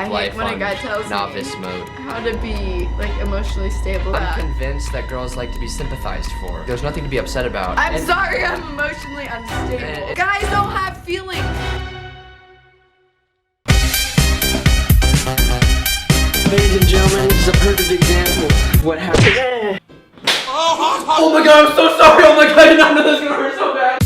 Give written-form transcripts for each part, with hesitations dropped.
I life hate when on a guy tells novice me mode. how to be like emotionally stable. I'm convinced that girls like to be sympathized for. There's nothing to be upset about. I'm sorry, I'm emotionally unstable. Guys don't have feelings. Ladies and gentlemen, this is a perfect example of what happened. Oh my god, I'm so sorry. Oh my god, I did not know this was gonna hurt so bad.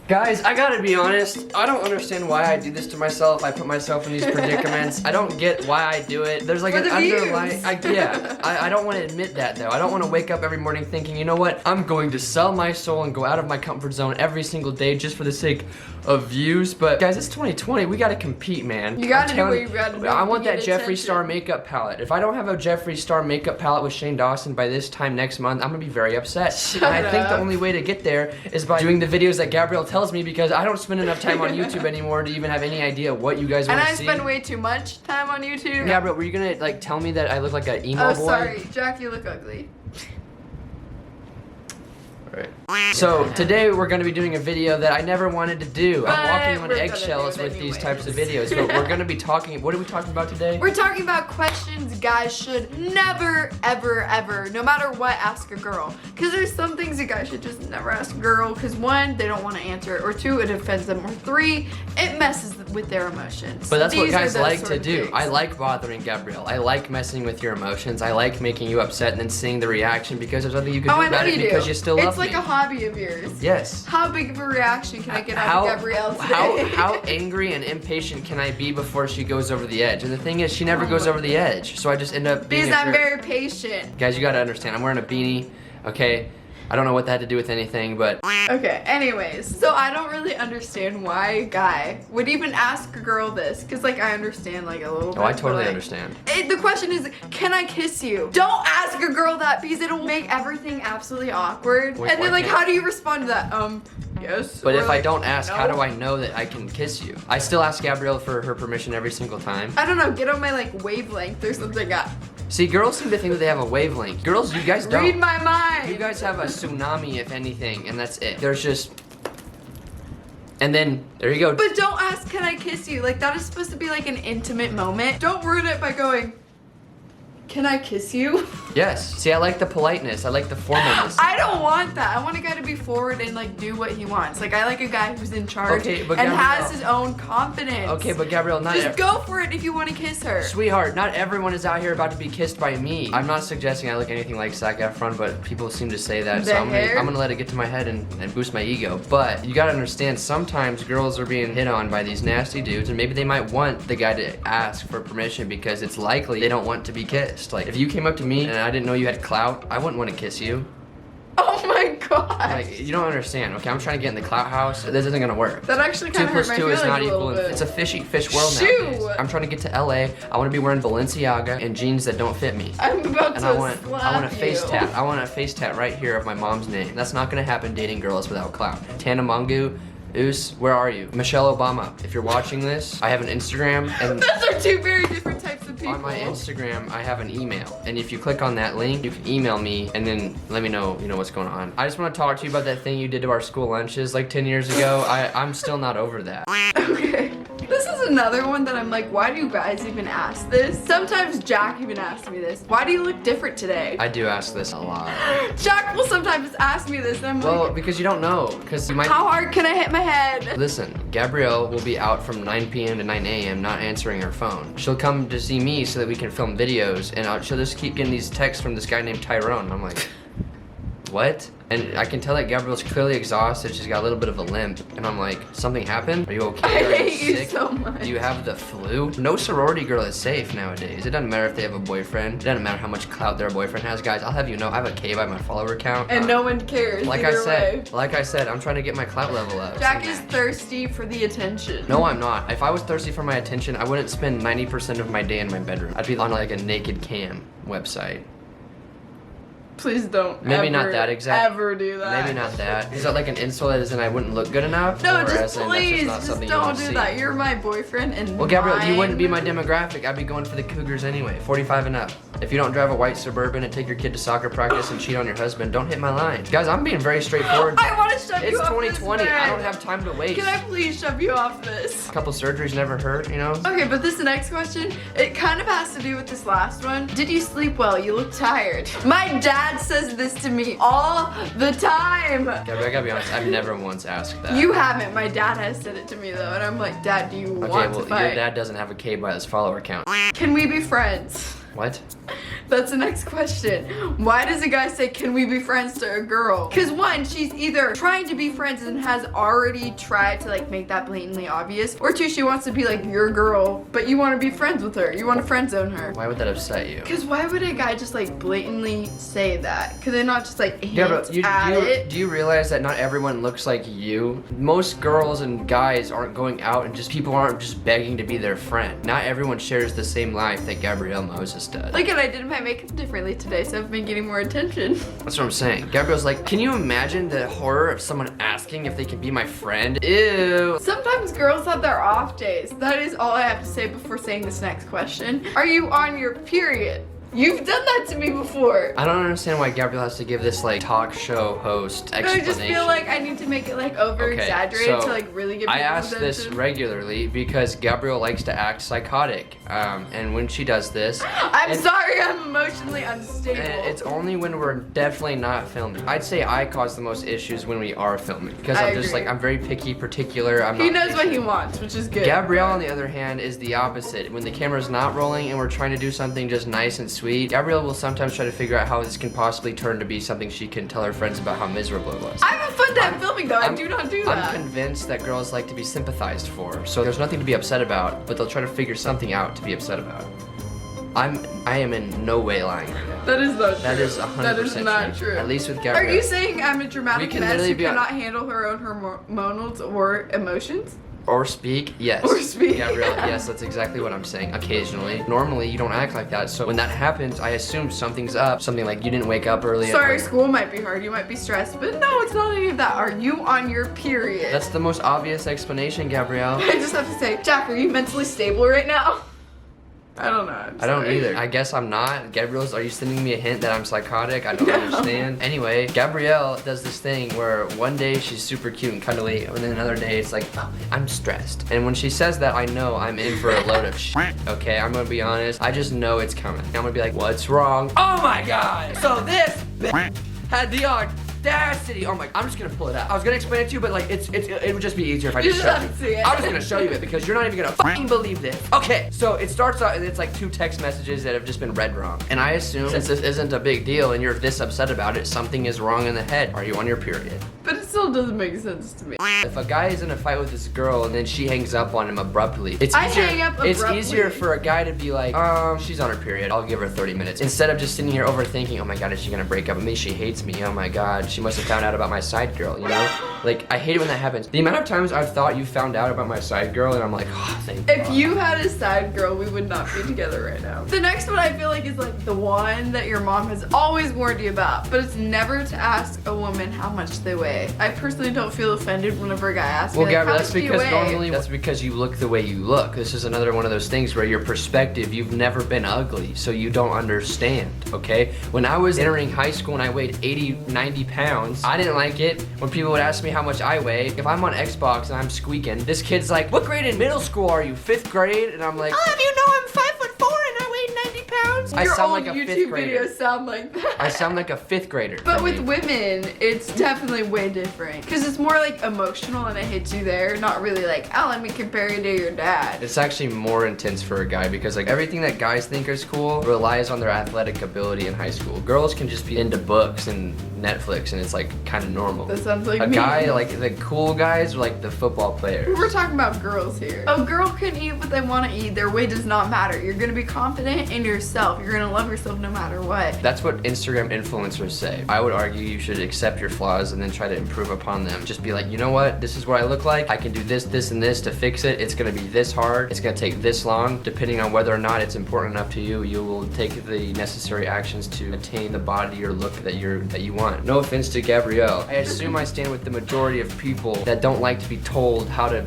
Guys, I gotta be honest, I don't understand why I do this to myself. I put myself in these predicaments. I don't get why I do it. There's like an underlying, I don't want to admit that though. I don't want to wake up every morning thinking, you know what, I'm going to sell my soul and go out of my comfort zone every single day just for the sake of views. But guys, it's 2020, we gotta compete, man. You gotta do what you gotta do. I want that Jeffree Star makeup palette. If I don't have a Jeffree Star makeup palette with Shane Dawson by this time next month, I'm gonna be very upset. And I think the only way to get there is by doing the videos that Gabrielle tells me, because I don't spend enough time on YouTube anymore to even have any idea what you guys want to see. And I spend way too much time on YouTube. Gabrielle, were you gonna like tell me that I look like an emo boy? Oh, sorry, Jack, you look ugly. Alright. So today we're going to be doing a video that I never wanted to do. But I'm walking on we're eggshells gonna do with it these anyways. types of videos, but we're going to be talking, what are we talking about today? We're talking about questions guys should never, ever, ever, no matter what, ask a girl. Because there's some things a guy should just never ask a girl, because one, they don't want to answer it, or two, it offends them, or three, it messes with their emotions. But that's what These guys are those like sort to of do. things. I like bothering Gabrielle. I like messing with your emotions. I like making you upset and then seeing the reaction, because there's nothing you can do about it because you still love me. It's like a hobby of yours. Yes. How big of a reaction can I get out of Gabrielle today? How angry and impatient can I be before she goes over the edge? And the thing is, she never goes over the edge, so I just end up being Because I'm very patient. Guys, you gotta understand, I'm wearing a beanie, okay? I don't know what that had to do with anything, but... Okay, anyways, so I don't really understand why a guy would even ask a girl this, because, like, I understand, like, a little bit. Oh, I totally but, like, understand. The question is, can I kiss you? Don't ask a girl that, because it'll make everything absolutely awkward. Wait, and then, like, how do you respond to that? Yes. But or, if like, I don't ask, no? how do I know that I can kiss you? I still ask Gabrielle for her permission every single time. I don't know, get on my, like, wavelength or something. See, girls seem to think that they have a wavelength. Girls, you guys don't. Read my mind. You guys have a tsunami, if anything, and that's it. There's just... And then, there you go. But don't ask, can I kiss you? Like, that is supposed to be, like, an intimate moment. Don't ruin it by going, can I kiss you? Yes. See, I like the politeness. I like the formalness. I don't want that. I want a guy to be forward and like do what he wants. Like I like a guy who's in charge Okay, but and Gabrielle, has his own confidence. Okay, but Gabrielle, not just go for it if you want to kiss her. Sweetheart, not everyone is out here about to be kissed by me. I'm not suggesting I look anything like Zac Efron, but people seem to say that, so I'm gonna let it get to my head and boost my ego. But you gotta understand, sometimes girls are being hit on by these nasty dudes, and maybe they might want the guy to ask for permission because it's likely they don't want to be kissed. Like, if you came up to me and I didn't know you had clout, I wouldn't want to kiss you. Oh my god. Like, you don't understand, okay? I'm trying to get in the clout house. This isn't gonna work. That actually kind of hurt my 2 feelings is not a little equal. bit. It's a fishy fish world Shoo! nowadays. I'm trying to get to LA. I want to be wearing Balenciaga and jeans that don't fit me. I'm about And to I want a slap face you. tat. I want a face tat right here of my mom's name. That's not gonna happen dating girls without clout. Tana Mongu, Oos, where are you? Michelle Obama, if you're watching this, I have an Instagram, and Those are two very different types of people. on my Instagram, I have an email. And if you click on that link, you can email me and then let me know, what's going on. I just want to talk to you about that thing you did to our school lunches like 10 years ago. I'm still not over that. Okay. This is another one that I'm like, why do you guys even ask this? Sometimes Jack even asks me this. Why do you look different today? I do ask this a lot. Jack will sometimes ask me this and I'm Well, like, because you don't know. Because you might... how hard can I hit my head? Listen, Gabrielle will be out from 9 p.m. to 9 a.m. not answering her phone. She'll come to see me so that we can film videos, and she'll just keep getting these texts from this guy named Tyrone. I'm like, what? And I can tell that Gabrielle's clearly exhausted. She's got a little bit of a limp. And I'm like, something happened? Are you okay? I Are you hate you sick? so much. Do you have the flu? No sorority girl is safe nowadays. It doesn't matter if they have a boyfriend. It doesn't matter how much clout their boyfriend has. Guys, I'll have you know, I have a K by my follower count. And no one cares like either way. Like I said, I'm trying to get my clout level up. Jack is thirsty for the attention. No, I'm not. If I was thirsty for my attention, I wouldn't spend 90% of my day in my bedroom. I'd be on like a naked cam website. Please don't. Maybe not that exact. Ever do that. Maybe not that. Is that like an insult as in I wouldn't look good enough? No, Or just as in that's please, not just something you don't wanna do see? that. You're my boyfriend and Well, Gabrielle, you wouldn't be my mine. demographic. I'd be going for the cougars anyway, 45 and up. If you don't drive a white Suburban and take your kid to soccer practice and cheat on your husband, don't hit my line. Guys, I'm being very straightforward. I want to shove It's you off 2020. this I bed. don't have time to waste. Can I please shove you off this? A couple surgeries never hurt, you know? Okay, but this next question, it kind of has to do with this last one. Did you sleep well? You look tired. My dad says this to me all the time. Gabrielle, I gotta be honest, I've never once asked that. You haven't. My dad has said it to me though, and I'm like, Dad, do you Okay, want well, to fight? your dad doesn't have a K by his follower count. Can we be friends? What? That's the next question. Why does a guy say, can we be friends to a girl? Because one, she's either trying to be friends and has already tried to like make that blatantly obvious, or two, she wants to be like your girl, but you want to be friends with her. You want to friend zone her. Why would that upset you? Because why would a guy just like blatantly say that? Could they not just like hint Gabrielle, at it? do you realize that not everyone looks like you? Most girls and guys aren't going out and people aren't just begging to be their friend. Not everyone shares the same life that Gabrielle Moses does. Look, and I did my makeup differently today, so I've been getting more attention. That's what I'm saying. Gabrielle's like, can you imagine the horror of someone asking if they can be my friend? Ew. Sometimes girls have their off days. That is all I have to say before saying this next question. Are you on your period? You've done that to me before. I don't understand why Gabrielle has to give this like talk show host I explanation. just feel like I need to make it like over exaggerated Okay, so to like really get people I ask attention. this regularly because Gabrielle likes to act psychotic. And when she does this, I'm and- sorry, I'm emotionally unstable. and it's only when we're definitely not filming. I'd say I cause the most issues when we are filming because I I'm just agree. like, I'm very picky, particular. He knows what he wants, which is good. Gabrielle, on the other hand, is the opposite. When the camera's not rolling and we're trying to do something just nice and sweet, Gabrielle will sometimes try to figure out how this can possibly turn to be something she can tell her friends about how miserable it was. I have a fun time filming though. I do not do that. I'm convinced that girls like to be sympathized for, so there's nothing to be upset about, but they'll try to figure something out to be upset about. I am in no way lying right now. That is not true. That is 100% That is not true. At least with Are Gabrielle. you saying I'm a We dramatic can mess literally who be on- cannot handle her own hormonals or emotions? Or speak, yes. Or speak. Gabrielle, yes, that's exactly what I'm saying. Occasionally. Normally, you don't act like that, so when that happens, I assume something's up. Something like you didn't wake up early. Sorry, school might be hard. You might be stressed, but no, it's not any of that. Are you on your period? That's the most obvious explanation, Gabrielle. I just have to say, Jack, are you mentally stable right now? I don't know. I don't either. I guess I'm not. Gabrielle's, are you sending me a hint that I'm psychotic? I don't No. understand. Anyway, Gabrielle does this thing where one day she's super cute and cuddly, and then another day it's like, oh, I'm stressed. And when she says that, I know I'm in for a load of shit. Okay, I'm gonna be honest. I just know it's coming. I'm gonna be like, what's wrong? Oh my god! So this had the audacity. Oh my, I'm just gonna pull it out. I was gonna explain it to you, but like, it would just be easier if I You just just showed have to you. see it. I'm just gonna show you it because you're not even gonna fucking believe this. Okay, so it starts out and it's like 2 text messages that have just been read wrong. And I assume since this isn't a big deal and you're this upset about it, something is wrong in the head. Are you on your period? But it still doesn't make sense to me. If a guy is in a fight with this girl and then she hangs up on him abruptly, it's I easier. hang up It's abruptly. easier for a guy to be like, she's on her period. I'll give her 30 minutes instead of just sitting here overthinking. Oh my god, is she gonna break up with me? She hates me. Oh my god, she must have found out about my side girl. You know, like I hate it when that happens. The amount of times I've thought you found out about my side girl and I'm like, oh, thank If God. you had a side girl, we would not be together right now. The next one I feel like is like the one that your mom has always warned you about, but it's never to ask a woman how much they weigh. I personally don't feel offended whenever a guy asks Well, me, like, Gabby, how that's much do you because weigh? normally that's because you look the way you look. This is another one of those things where your perspective, you've never been ugly, so you don't understand, okay? When I was entering high school and I weighed 80, 90 pounds, I didn't like it when people would ask me how much I weigh. If I'm on Xbox and I'm squeaking, this kid's like, what grade in middle school are you? 5th grade? And I'm like, I'll have you know I'm 5'4" and I weigh 90 pounds. I Your sound old like a YouTube 5th grader. videos sound like that. I sound like a 5th grader. But I with mean, women, it's definitely way different. Because it's more like emotional and it hits you there, not really like, oh, let me compare you to your dad. it's actually more intense for a guy because like everything that guys think is cool relies on their athletic ability in high school. Girls can just be into books and Netflix and it's like kind of normal. That sounds like A me. guy, like the cool guys, are like the football players. We're talking about girls here. A girl can eat what they want to eat. Their weight does not matter. You're going to be confident in yourself. yourself. You're gonna love yourself no matter what. That's what Instagram influencers say. I would argue you should accept your flaws and then try to improve upon them. Just be like, you know what? This is what I look like. I can do this, this, and this to fix it. It's gonna be this hard. It's gonna take this long. Depending on whether or not it's important enough to you, you will take the necessary actions to attain the body or look that you want. No offense to Gabrielle. I assume I stand with the majority of people that don't like to be told how to,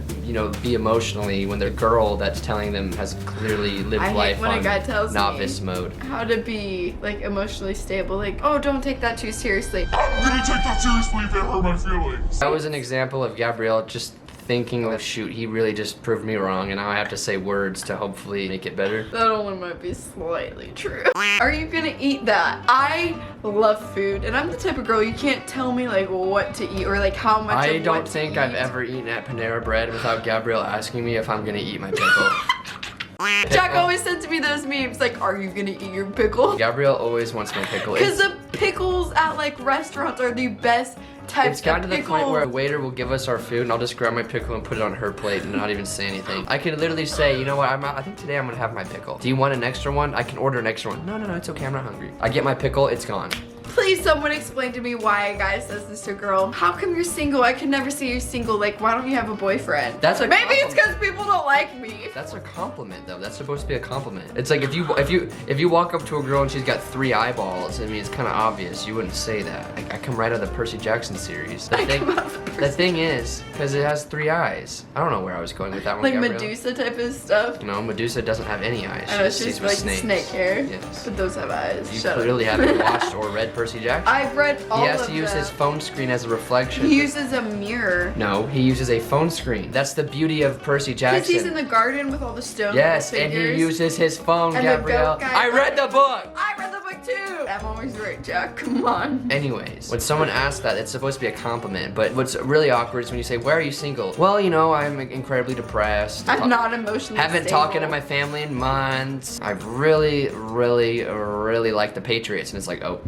be emotionally when their girl that's telling them has clearly lived life when on a guy tells novice me mode. How to be like emotionally stable. Like, oh, don't take that too seriously. I'm gonna take that seriously if it hurt my feelings. That was an example of Gabrielle just thinking, oh shoot, he really just proved me wrong, and now I have to say words to hopefully make it better. That only might be slightly true. Are you gonna eat that? I love food, and I'm the type of girl you can't tell me like what to eat or like how much. I don't think I've ever eaten at Panera Bread without Gabrielle asking me if I'm gonna eat my pickle. Jack always sent to me those memes like, are you gonna eat your pickle? Gabrielle always wants my pickle. Because the pickles at like restaurants are the best types It's gotten of to the pickles. point where a waiter will give us our food and I'll just grab my pickle and put it on her plate and not even say anything. I can literally say, you know what, I think today I'm gonna have my pickle. Do you want an extra one? I can order an extra one. No, it's okay, I'm not hungry. I get my pickle, it's gone. Please someone explain to me why a guy says this to a girl. How come you're single? I could never see you single. Like, why don't you have a boyfriend? That's a Maybe it's compliment. because people don't like me. That's a compliment though. That's supposed to be a compliment. It's like if you walk up to a girl and she's got 3 eyeballs, I mean it's kind of obvious. You wouldn't say that. I come right out of the Percy Jackson series. The thing is, because it has 3 eyes. I don't know where I was going with that one. Like Gabrielle. Medusa type of stuff. No, Medusa doesn't have any eyes. I know, She she's sees like with snakes. snake hair. Yes. But those have eyes. You Shut clearly up. haven't watched or read Percy Jackson. I've read all He has of to use them. his phone screen as a reflection. He uses a mirror. No, he uses a phone screen. That's the beauty of Percy Because Jackson. he's in the garden with all the stones. Yes, and and the he figures. uses his phone, And the Gabrielle. goat guy- I read the book! I read the book too. I'm always right, Jack. Come on. Anyways, when someone asks that, it's supposed to be a compliment, but what's really awkward is when you say, why are you single? Well, I'm incredibly depressed. I'm not emotionally Haven't stable. talked to my family in months. I really, really, really like the Patriots, and it's like, oh.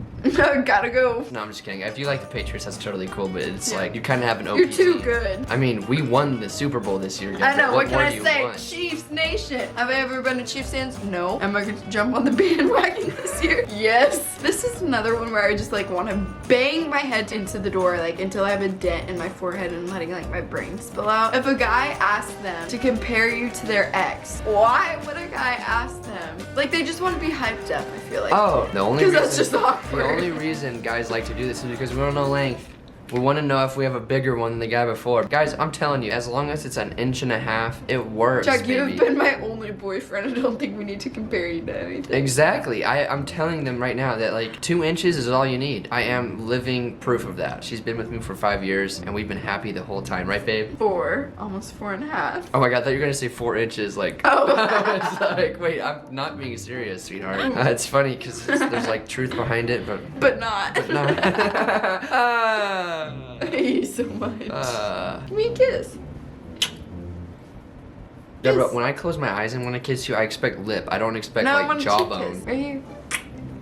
Gotta go. No, I'm just kidding. If you like the Patriots, that's totally cool, but it's Yeah. like, you kind of have an OPT. You're too good. I mean, we won the Super Bowl this year. I know, what can more I do you say? want? Chiefs Nation. Have I ever been to Chiefs fans? No. Am I going to jump on the bandwagon this year? Yes. This is another one where I just like want to bang my head into the door like until I have a dent in my forehead and letting like my brain spill out. If a guy asks them to compare you to their ex, why would a guy ask them? Like they just want to be hyped up, I feel like. Oh, the only Because reason, that's just awkward. The only reason guys like to do this is because we don't know length. We want to know if we have a bigger one than the guy before. Guys, I'm telling you, as long as it's an 1.5 inches, it works, Jack, you baby. have been my only boyfriend. I don't think we need to compare you to anything. Exactly. I'm telling them right now that like 2 inches is all you need. I am living proof of that. She's been with me for 5 years and we've been happy the whole time, right babe? 4, almost 4.5. Oh my god, I thought you were gonna say 4 inches, like, Oh. I was like, wait, I'm not being serious, sweetheart. It's funny because there's like truth behind it, But not. no. I hate you so much. Give me a kiss. Deborah, Kiss. when I close my eyes and when I kiss you, I expect lip. I don't expect No, I like want a cheek jawbone. kiss. Right here.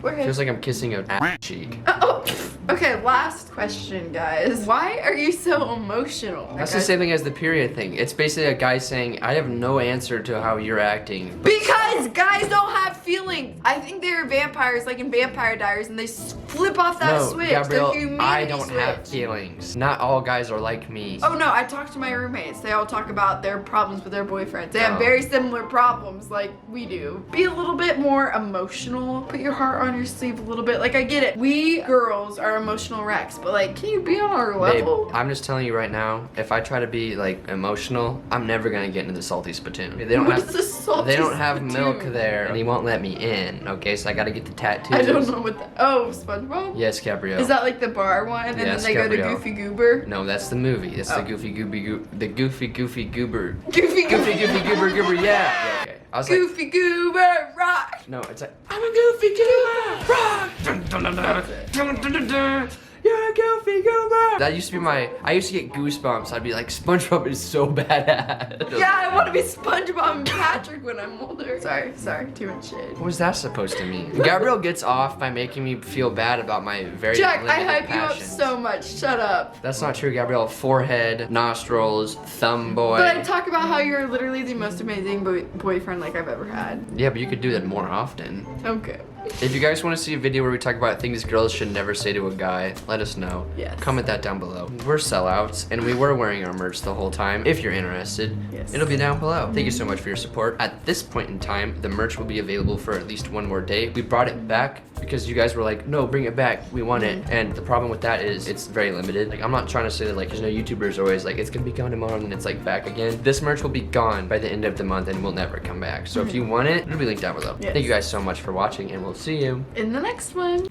Forehead. Feels like I'm kissing a ass cheek. Oh, okay, last question, guys. Why are you so emotional? That's the same thing as the period thing. It's basically a guy saying, I have no answer to how you're acting. Because guys don't have feelings. I think they're vampires, like in Vampire Diaries, and they flip off that No, switch. Gabrielle, the humanity I don't have switch. feelings. Not all guys are like me. Oh no, I talk to my roommates. They all talk about their problems with their boyfriends. They have Oh. very similar problems like we do. Be a little bit more emotional. Put your heart on your sleeve a little bit. Like I get it. We girls are emotional wrecks, but like can you be on our Babe, level? I'm just telling you right now, if I try to be like emotional, I'm never gonna get into the salty spittoon. They don't What have is the salty They don't have spittoon? milk there, and he won't let me in. Okay, so I gotta get the tattoos. I don't know what the SpongeBob? Yes, Gabrielle. Is that like the bar one and Yes, then they go Gabrielle. to Goofy Goober? No, that's the movie. That's Oh. the Goofy Goober. Goofy Goofy Goober. Yeah. Okay. I was like, Goofy Goober rock. no, it's like I'm a Goofy Goober. Rock. Dun, dun, dun, dun, dun, dun, dun, dun. You're a Goofy Goober. That used to be I used to get goosebumps. I'd be like, SpongeBob is so badass. Yeah, I want to be SpongeBob and Patrick when I'm older. Sorry, too much shit. What was that supposed to mean? Gabrielle gets off by making me feel bad about my very Jack, I limited hype you up passions. so much. Shut up. That's not true, Gabrielle. Forehead, nostrils, thumb boy. But I talk about how you're literally the most amazing boyfriend like I've ever had. Yeah, but you could do that more often. Okay. If you guys want to see a video where we talk about things girls should never say to a guy, let us know. Yes. Comment that down below. We're sellouts, and we were wearing our merch the whole time. If you're interested, Yes. it'll be down below. Thank you so much for your support. At this point in time, the merch will be available for at least one more day. We brought it back because you guys were like, no, bring it back. We want it. And the problem with that is it's very limited. Like, I'm not trying to say that, like, there's no YouTubers are always like, it's gonna be gone tomorrow and it's like back again. This merch will be gone by the end of the month and will never come back. So if you want it, it'll be linked down below. Yes. Thank you guys so much for watching, and we'll see you In the next one.